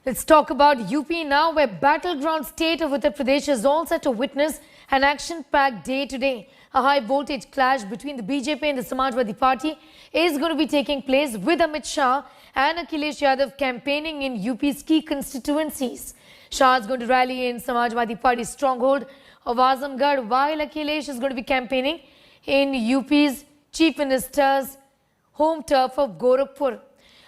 Let's talk about UP now, where battleground state of Uttar Pradesh is all set to witness an action-packed day today. A high-voltage clash between the BJP and the Samajwadi Party is going to be taking place, with Amit Shah and Akhilesh Yadav campaigning in UP's key constituencies. Shah is going to rally in Samajwadi Party's stronghold of Azamgarh, while Akhilesh is going to be campaigning in UP's Chief Minister's home turf of Gorakhpur.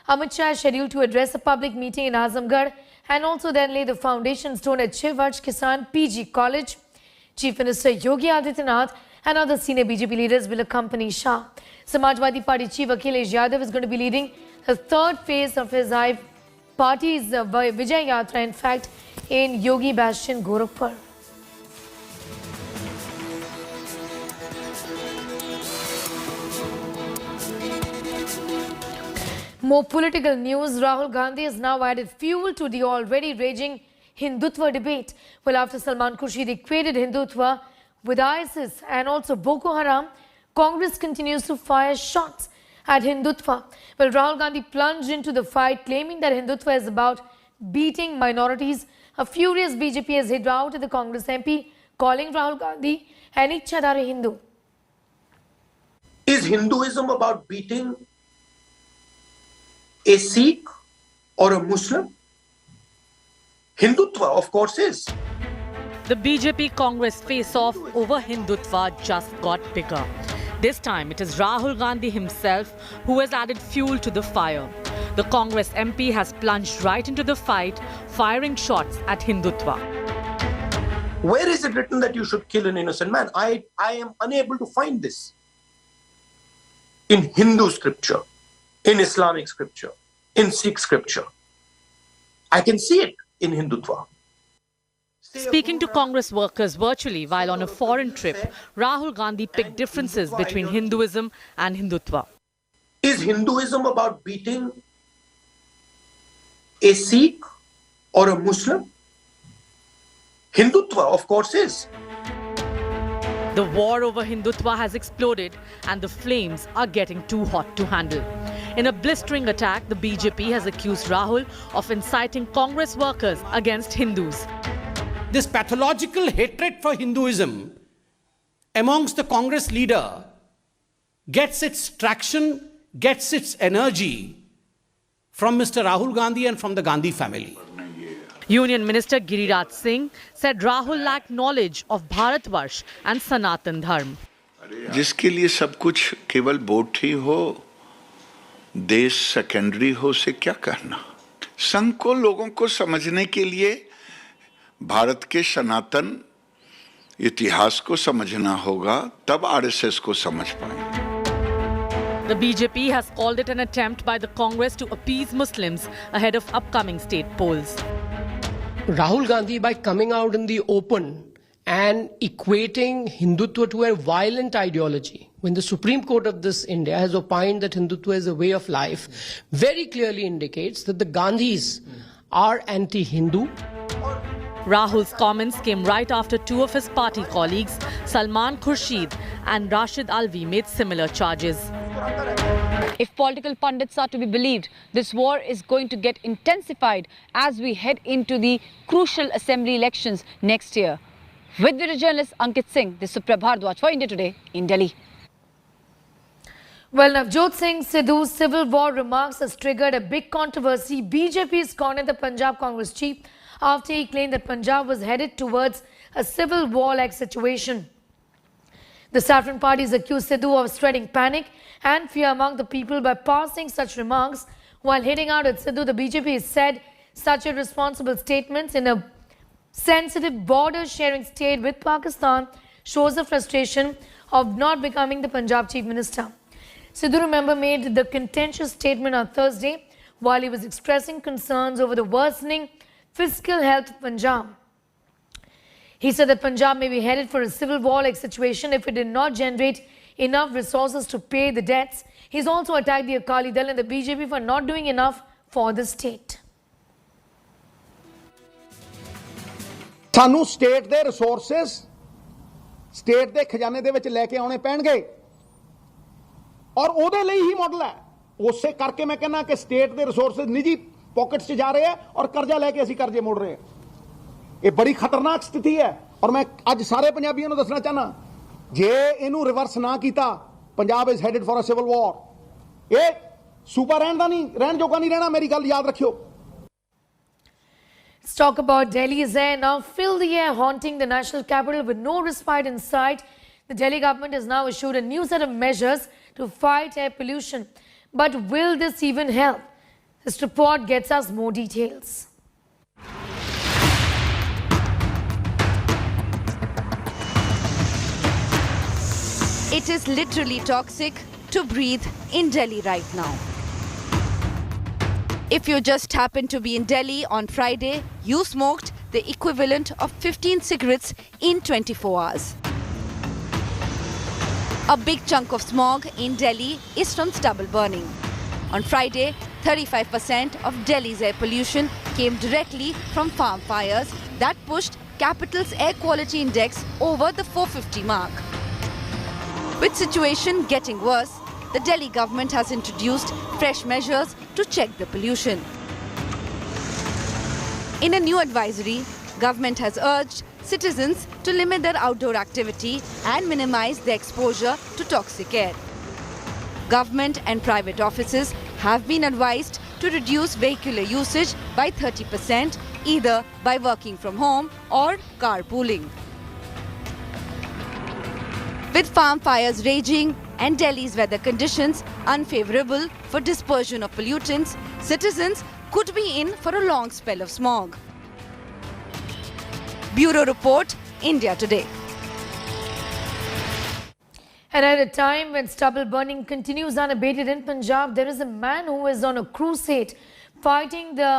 Amit Shah is scheduled to address a public meeting in Azamgarh and also then lay the foundation stone at Shivarsh Kisan PG College. Chief Minister Yogi Adityanath and other senior BJP leaders will accompany Shah. Samajwadi Party Chief Akhilesh Yadav is going to be leading the third phase of his party's Vijay Yatra, in fact, in Yogi Bastion, Gorakhpur. More political news. Rahul Gandhi has now added fuel to the already raging Hindutva debate. Well, after Salman Khurshid equated Hindutva with ISIS and also Boko Haram, Congress continues to fire shots at Hindutva. Well, Rahul Gandhi plunged into the fight, claiming that Hindutva is about beating minorities. A furious BJP has hit out at the Congress MP, calling Rahul Gandhi an Ichchadhari Hindu. Is Hinduism about beating a Sikh or a Muslim? Hindutva, of course, is. The BJP-Congress face-off over Hindutva just got bigger. This time, it is Rahul Gandhi himself who has added fuel to the fire. The Congress MP has plunged right into the fight, firing shots at Hindutva. Where is it written that you should kill an innocent man? I am unable to find this in Hindu scripture, in Islamic scripture, in Sikh scripture. I can see it in Hindutva. Speaking to Congress workers virtually while on a foreign trip, Rahul Gandhi picked differences between Hinduism and Hindutva. Is Hinduism about beating a Sikh or a Muslim? Hindutva, of course, is. The war over Hindutva has exploded and the flames are getting too hot to handle. In a blistering attack, the BJP has accused Rahul of inciting Congress workers against Hindus. This pathological hatred for Hinduism amongst the Congress leader gets its traction, gets its energy from Mr. Rahul Gandhi and from the Gandhi family. Union Minister Giriraj Singh said Rahul lacked knowledge of Bharatvarsh and Sanatan Dharma. जिसके लिए सब कुछ केवल vote ही हो, देश secondary हो, से क्या करना? संघ को लोगों को समझने के लिए भारत के सनातन इतिहास को समझना होगा, तब आरएसएस को समझ पाएंगे. The BJP has called it an attempt by the Congress to appease Muslims ahead of upcoming state polls. Rahul Gandhi, by coming out in the open and equating Hindutva to a violent ideology, when the Supreme Court of this India has opined that Hindutva is a way of life, very clearly indicates that the Gandhis are anti-Hindu. Rahul's comments came right after two of his party colleagues, Salman Khurshid and Rashid Alvi, made similar charges. If political pundits are to be believed, this war is going to get intensified as we head into the crucial assembly elections next year. With video journalist Ankit Singh, this is Supriya Bhardwaj for India Today in Delhi. Well, Navjot Singh Sidhu's civil war remarks has triggered a big controversy. BJP's cornered the Punjab Congress chief after he claimed that Punjab was headed towards a civil war-like situation. The Saffron parties accused Sidhu of spreading panic and fear among the people by passing such remarks. While hitting out at Sidhu, the BJP said such irresponsible statements in a sensitive border-sharing state with Pakistan shows the frustration of not becoming the Punjab Chief Minister. Sidhu, remember, made the contentious statement on Thursday while he was expressing concerns over the worsening fiscal health of Punjab. He said that Punjab may be headed for a civil war-like situation if it did not generate enough resources to pay the debts. He's also attacked the Akali Dal and the BJP for not doing enough for the state. ਸਾਨੂੰ state ਦੇ resources state ਦੇ ਖਜ਼ਾਨੇ ਦੇ ਵਿੱਚ ਲੈ ਕੇ ਆਉਣੇ ਪੈਣਗੇ ਔਰ ਉਹਦੇ ਲਈ ਹੀ ਮਾਡਲ ਹੈ। ਉਸੇ ਕਰਕੇ ਮੈਂ ਕਹਿੰਦਾ ਕਿ ਸਟੇਟ ਦੇ ਰਿਸੋਰਸਸ ਨਿੱਜੀ पॉकेट्स 'ਚ ਜਾ ਰਹੇ ਆ ਔਰ ਕਰਜ਼ਾ ਲੈ ਕੇ ਅਸੀਂ ਕਰਜ਼ੇ ਮੋੜ ਰਹੇ ਹਾਂ। ਇਹ ਬੜੀ ਖਤਰਨਾਕ ਸਥਿਤੀ ਹੈ ਔਰ ਮੈਂ ਅੱਜ ਸਾਰੇ ਪੰਜਾਬੀਆਂ ਨੂੰ ਦੱਸਣਾ ਚਾਹਨਾ ਜੇ ਇਹਨੂੰ ਰਿਵਰਸ ਨਾ ਕੀਤਾ Punjab is headed for a civil war. ਇਹ ਸੂਬਾ ਰਹਿਣ ਜੋਗਾ ਨਹੀਂ ਰਹਿਣਾ, ਮੇਰੀ ਗੱਲ ਯਾਦ ਰੱਖਿਓ। Let's talk about Delhi's air. Now fill the air haunting the national capital with no respite in sight. The Delhi government has now issued a new set of measures to fight air pollution. But will this even help? This report gets us more details. It is literally toxic to breathe in Delhi right now. If you just happened to be in Delhi on Friday, you smoked the equivalent of 15 cigarettes in 24 hours. A big chunk of smog in Delhi is from stubble burning. On Friday, 35% of Delhi's air pollution came directly from farm fires that pushed capital's air quality index over the 450 mark. With situation getting worse, the Delhi government has introduced fresh measures to check the pollution. In a new advisory, government has urged citizens to limit their outdoor activity and minimize their exposure to toxic air. Government and private offices have been advised to reduce vehicular usage by 30%, either by working from home or carpooling. With farm fires raging and Delhi's weather conditions unfavorable for dispersion of pollutants, citizens could be in for a long spell of smog. Bureau Report, India Today. And at a time when stubble burning continues unabated in Punjab, there is a man who is on a crusade fighting the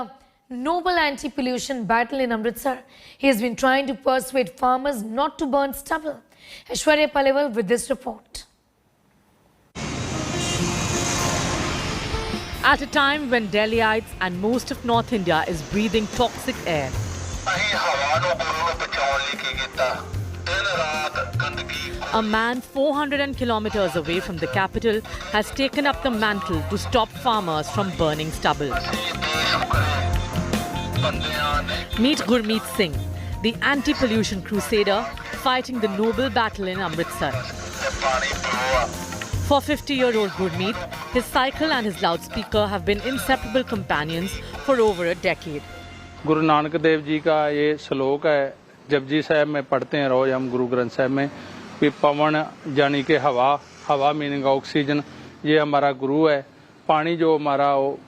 noble anti-pollution battle in Amritsar. He has been trying to persuade farmers not to burn stubble. Aishwarya Paliwal with this report. At a time when Delhiites and most of North India is breathing toxic air, a man 400 kilometers away from the capital has taken up the mantle to stop farmers from burning stubble. Meet Gurmeet Singh, the anti-pollution crusader fighting the noble battle in Amritsar. For 50-year-old Gurmeet, his cycle and his loudspeaker have been inseparable companions for over a decade. Guru Nanak Dev ji का ये श्लोक है, जपजी साहब में पढ़ते हैं रोज हम गुरु ग्रंथ साहब में, कि पवन यानी कि हवा मीनिंग ऑक्सीजन, ये हमारा गुरु है, पानी जो हमारा वो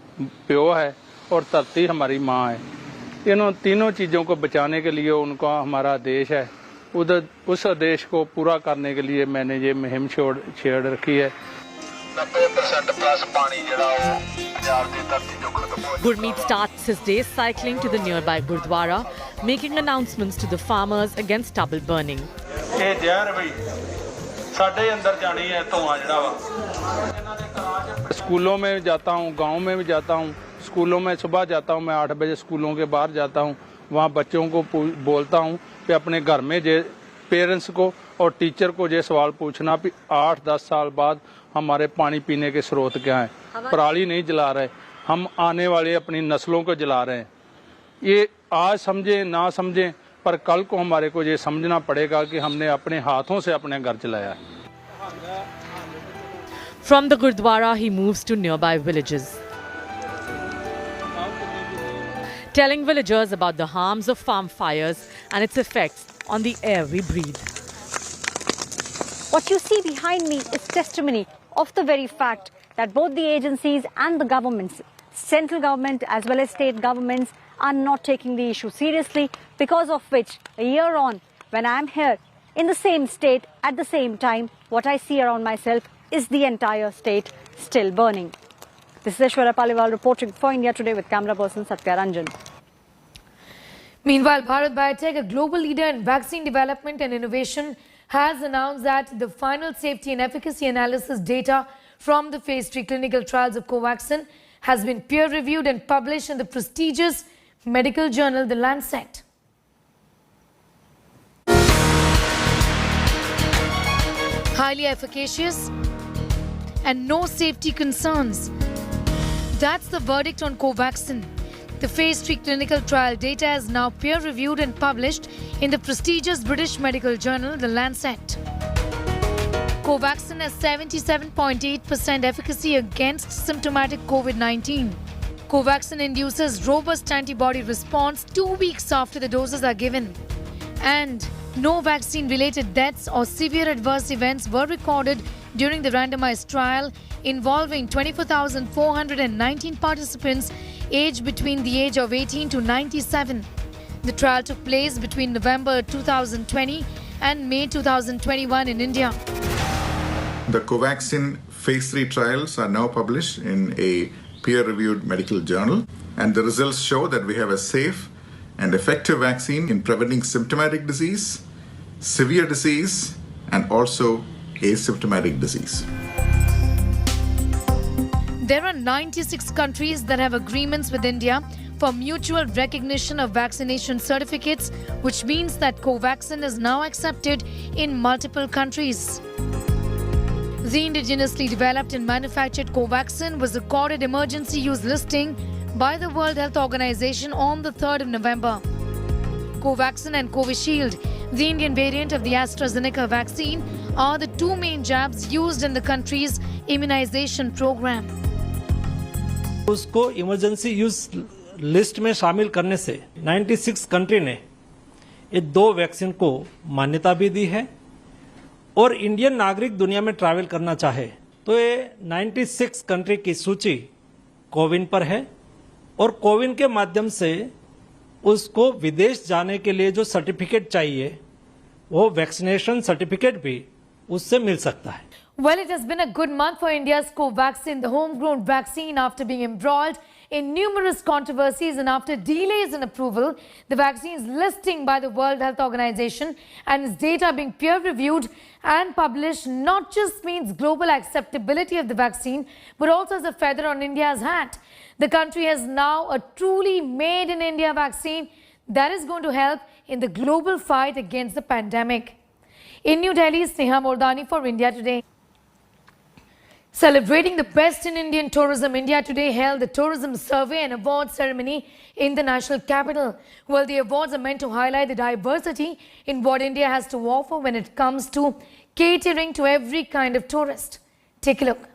प्यो है और धरती हमारी माँ है। इन तीनों चीज़ों को बचाने के लिए उनका हमारा देश है, उस देश को पूरा करने के लिए मैंने ये मुहिम छेड़ रखी है। 90% प्लस पानी जड़ा वो पंजाब दी धरती जो खत्म हो। Gurmeet starts his day cycling to the nearby Gurdwara, making announcements to the farmers against stubble burning. ये जहर भाई साडे अंदर जानी है धुआं जड़ा वा। स्कूलों में जाता हूँ, गाँव में भी जाता हूँ, स्कूलों में सुबह जाता हूँ, मैं 8 बजे स्कूलों के बाहर जाता हूँ, वहाँ बच्चों को बोलता हूँ कि अपने घर में जे पेरेंट्स को और टीचर को ये सवाल पूछना कि 8-10 साल बाद हमारे पानी पीने के स्रोत क्या हैं। पराली नहीं जला रहे, हम आने वाले अपनी नस्लों को जला रहे हैं। ये आज समझें ना समझें, पर कल को हमारे को ये समझना पड़ेगा कि हमने अपने हाथों से अपने घर चलाया है। From the Gurdwara, he moves to nearby villages, telling villagers about the harms of farm fires and its effects on the air we breathe. What you see behind me is testimony of the very fact that both the agencies and the governments, central government as well as state governments, are not taking the issue seriously, because of which a year on, when I am here in the same state at the same time, what I see around myself is the entire state still burning. This is Aishwarya Paliwal reporting for India Today with camera person Satya Ranjan. Meanwhile, Bharat Biotech, a global leader in vaccine development and innovation, has announced that the final safety and efficacy analysis data from the phase 3 clinical trials of Covaxin has been peer-reviewed and published in the prestigious medical journal, The Lancet. Highly efficacious and no safety concerns. That's the verdict on Covaxin. The phase 3 clinical trial data is now peer-reviewed and published in the prestigious British medical journal, The Lancet. Covaxin has 77.8% efficacy against symptomatic COVID-19. Covaxin induces robust antibody response 2 weeks after the doses are given. And no vaccine-related deaths or severe adverse events were recorded during the randomized trial involving 24,419 participants aged between the age of 18 to 97. The trial took place between November 2020 and May 2021 in India. The Covaxin phase 3 trials are now published in a peer-reviewed medical journal, and the results show that we have a safe and effective vaccine in preventing symptomatic disease, severe disease, and also asymptomatic disease. There are 96 countries that have agreements with India for mutual recognition of vaccination certificates, which means that Covaxin is now accepted in multiple countries. The indigenously developed and manufactured Covaxin was accorded emergency use listing by the World Health Organization on the 3rd of November. Covaxin and Covishield, the Indian variant of the AstraZeneca vaccine, are the two main jabs used in the country's immunization program. उसको emergency use list में शामिल करने से 96 country ने ये दो vaccine को मान्यता भी दी है और इंडियन नागरिक दुनिया में ट्रैवल करना चाहे तो ये 96 कंट्री की सूची कोविन पर है और कोविन के माध्यम से उसको विदेश जाने के लिए जो सर्टिफिकेट चाहिए वो वैक्सीनेशन सर्टिफिकेट भी उससे मिल सकता है. Well, it has been a good month for India's Covaxin, the homegrown vaccine, after being embroiled in numerous controversies and after delays in approval. The vaccine's listing by the World Health Organization and its data being peer-reviewed and published not just means global acceptability of the vaccine, but also as a feather on India's hat. The country has now a truly made-in-India vaccine that is going to help in the global fight against the pandemic. In New Delhi, Sneha Mordani for India Today. Celebrating the best in Indian tourism, India Today held the tourism survey and award ceremony in the national capital. Well, the awards are meant to highlight the diversity in what India has to offer when it comes to catering to every kind of tourist. Take a look.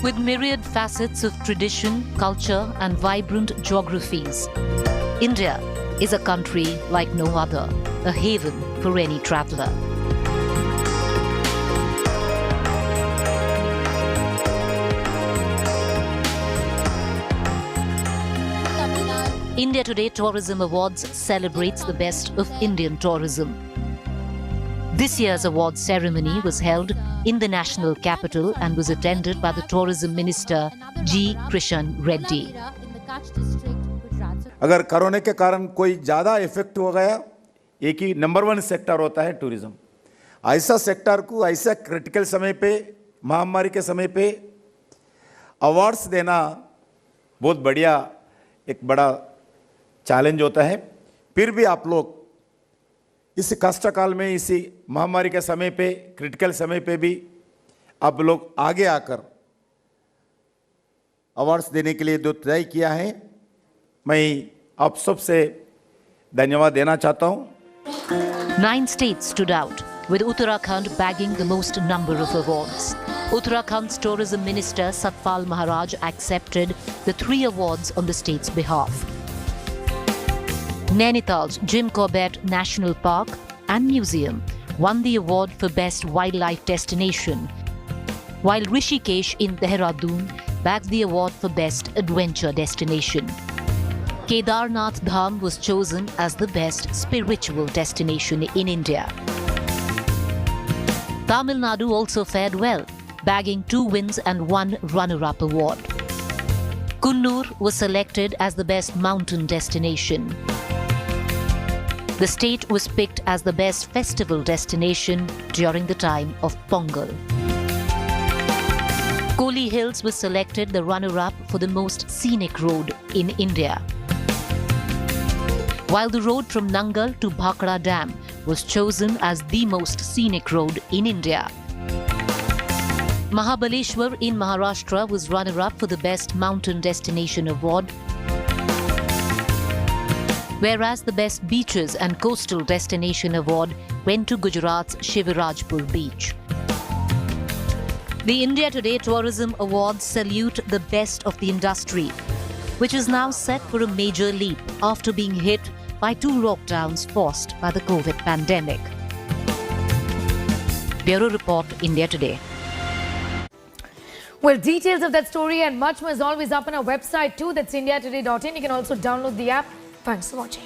With myriad facets of tradition, culture, and vibrant geographies, India is a country like no other, a haven for any traveler. India Today Tourism Awards celebrates the best of Indian tourism. This year's awards ceremony was held in the national capital and was attended by the Tourism Minister G. Krishan Reddy. अगर corona के कारण कोई ज़्यादा effect हो गया, एक ही number 1 sector होता है टूरिज्म. ऐसा सेक्टर को ऐसा क्रिटिकल समय पे, महामारी के समय पे अवार्ड्स देना बहुत बढ़िया एक बड़ा चैलेंज होता है. फिर भी आप लोग इस कष्टकाल में, इसी महामारी के समय पे, क्रिटिकल समय पे भी आप लोग आगे आकर अवार्ड्स देने के लिए जो तय किया है, मैं आप सबसे धन्यवाद देना चाहता हूं. 9 states stood out, with Uttarakhand bagging the most number of awards. Uttarakhand's tourism minister Satpal Maharaj accepted the 3 awards on the state's behalf. Nainital's Jim Corbett National Park and Museum won the award for Best Wildlife Destination, while Rishikesh in Dehradun bagged the award for Best Adventure Destination. Kedarnath Dham was chosen as the best spiritual destination in India. Tamil Nadu also fared well, bagging 2 wins and 1 runner-up award. Kunnur was selected as the best mountain destination. The state was picked as the best festival destination during the time of Pongal. Koli Hills was selected the runner-up for the most scenic road in India, while the road from Nangal to Bhakra Dam was chosen as the most scenic road in India. Mahabaleshwar in Maharashtra was runner-up for the Best Mountain Destination Award, whereas the Best Beaches and Coastal Destination Award went to Gujarat's Shivrajpur Beach. The India Today Tourism Awards salute the best of the industry, which is now set for a major leap after being hit by 2 lockdowns forced by the COVID pandemic. Bureau Report, India Today. Well, details of that story and much more is always up on our website too. That's indiatoday.in. You can also download the app. Thanks for watching.